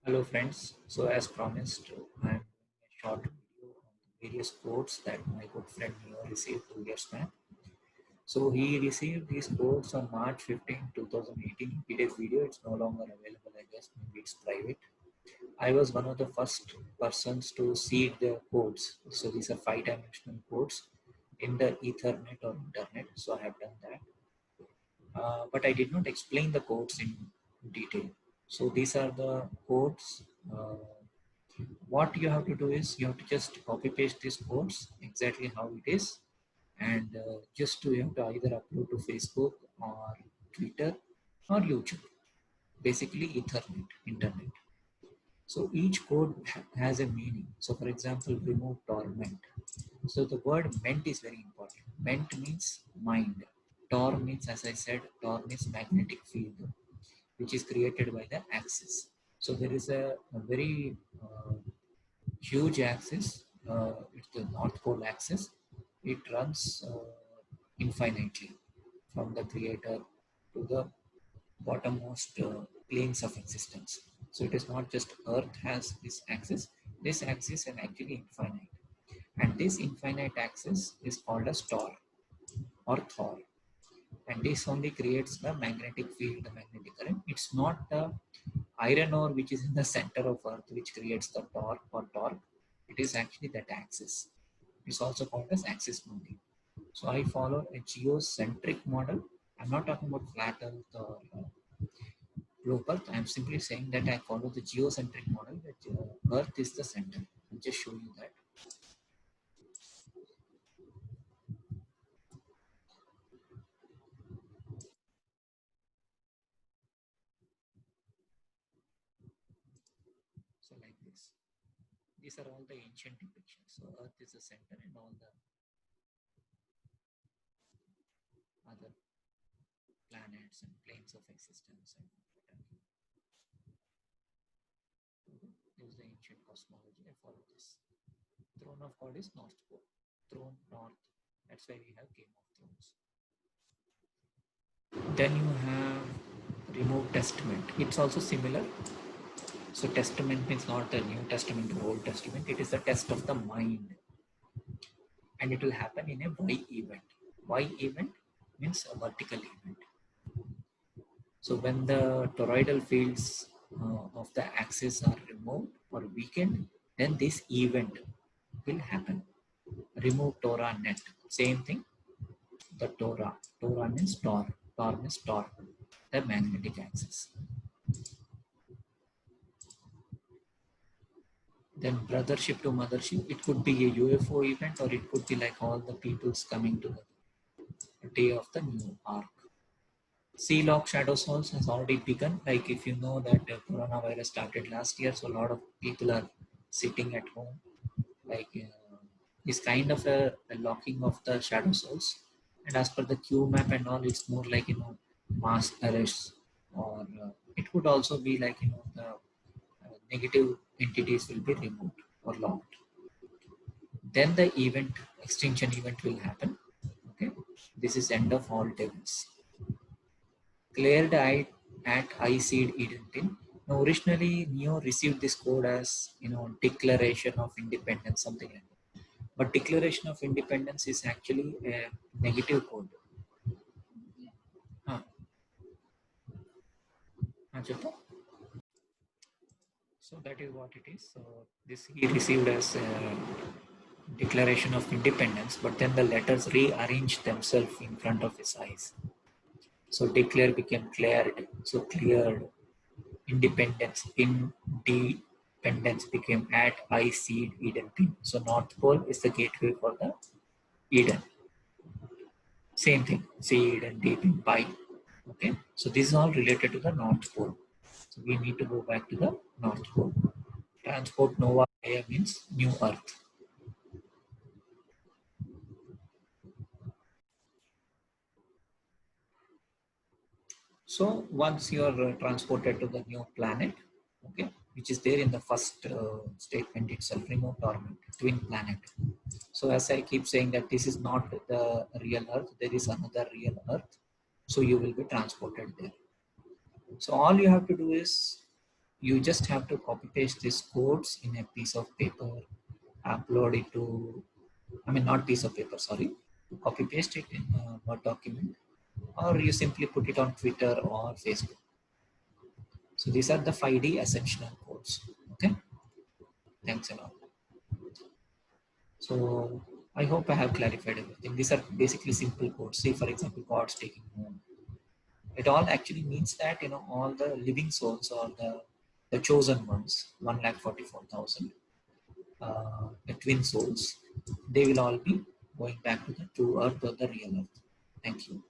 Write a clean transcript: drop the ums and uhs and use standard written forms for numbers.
Hello friends, so as promised, I am doing a short video on the various codes that my good friend Neo received 2 years back. So he received these codes on March 15, 2018 PDF video. It's no longer available, I guess, maybe it's private. I was one of the first persons to see the codes. So these are 5-dimensional codes in the Ethernet or internet. So I have done that. But I did not explain the codes in detail. So these are the codes. What you have to do is you have to just copy paste these codes exactly how it is, and just to you have to either upload to Facebook or Twitter or YouTube, basically Ethernet, internet. So each code has a meaning. So for example, remove torment. So the word ment is very important. Ment means mind. Tor means, as I said, tor means magnetic field, which is created by the axis. So there is a very huge axis. It's the North Pole axis. It runs infinitely from the creator to the bottommost planes of existence. So it is not just Earth has this axis. This axis is actually infinite, and this infinite axis is called as Tor or Thor. And this only creates the magnetic field, the magnetic current. It's not the iron ore which is in the center of Earth which creates the torque or torque. It is actually that axis. It's also called as axis mounting. So I follow a geocentric model. I'm not talking about flat Earth or globe Earth. I'm simply saying that I follow the geocentric model that Earth is the center. I'll just show you that. So like this. These are all the ancient depictions. So Earth is the center and all the other planets and planes of existence and whatever. This is the ancient cosmology. I follow this. Throne of God is North Pole. Throne North. That's why we have Game of Thrones. Then you have remove Testament. It's also similar. So Testament means not the New Testament or Old Testament. It is the test of the mind, and it will happen in a Y event. Y event means a vertical event. So when the toroidal fields of the axis are removed or weakened, then this event will happen. Remove Torah net. Same thing. The Torah. Torah means Tor. Tor means torque. The magnetic axis. Then brothership to mothership. It could be a UFO event, or it could be like all the peoples coming to the day of the new ark. Sea lock shadow souls has already begun. Like if you know that the coronavirus started last year, so a lot of people are sitting at home. Like it's kind of a locking of the shadow souls. And as per the Q map and all, it's more like mass arrests, or it could also be like the negative entities will be removed or locked. Then the event extinction event will happen. Okay, this is end of all devils. Cleared at I seed Eden. Now originally Neo received this code as declaration of independence, something like that. But declaration of independence is actually a negative code. Huh. Huh, so that is what it is. So this he received as a declaration of independence, but then the letters rearranged themselves in front of his eyes. So declare became cleared. So cleared. Independence. Independence became at I seed Eden pin. So North Pole is the gateway for the Eden. Same thing. Seed and deep in pi. Okay. So this is all related to the North Pole. So we need to go back to the North Pole. Transport Nova Gaia means new Earth. So once you are transported to the new planet, okay, which is there in the first statement itself, remote torment, twin planet. So as I keep saying that this is not the real Earth, there is another real Earth. So you will be transported there. So all you have to do is You just have to copy paste these codes in a piece of paper, upload it to, I mean, not piece of paper, sorry, copy paste it in a Word document, or you simply put it on Twitter or Facebook. So these are the 5D essential codes. Okay, thanks a lot. So I hope I have clarified everything. These are basically simple codes. See, for example, God's taking home. It all actually means that all the living souls or the chosen ones, 1,44,000, the twin souls, they will all be going back to the true earth or the real earth. Thank you.